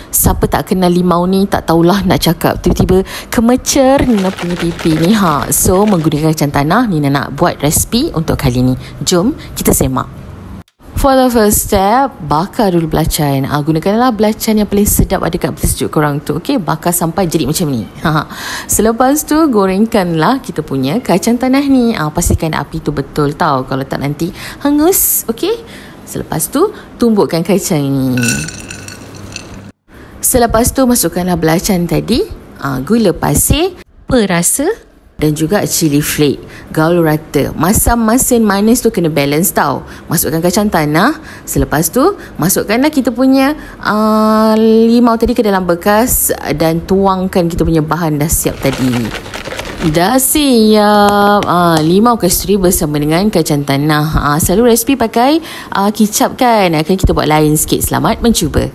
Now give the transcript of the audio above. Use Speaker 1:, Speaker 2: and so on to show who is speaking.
Speaker 1: siapa tak kenal limau ni tak tahulah nak cakap. Tiba-tiba kemecer Nina punya pipi ni. So menggunakan kacang tanah, Nina nak buat resipi untuk kali ni. Jom kita semak. For the first step, bakar dulu belacan. Gunakanlah belacan yang paling sedap ada kat peti sejuk korang tu. Okay, bakar sampai jadi macam ni. Selepas tu, gorengkanlah kita punya kacang tanah ni. Pastikan api tu betul tau. Kalau tak nanti hangus. Okay, selepas tu, tumbukkan kacang ni. Selepas tu, masukkanlah belacan tadi. Gula pasir, perasa dan juga cili flake. Gaul rata. Masam masin manis tu kena balance tau. Masukkan kacang tanah. Selepas tu masukkanlah kita punya limau tadi ke dalam bekas dan tuangkan kita punya bahan dah siap tadi. Dah siap. Limau kasturi bersama dengan kacang tanah. Selalu resipi pakai kicap kan. Akan kita buat lain sikit. Selamat mencuba.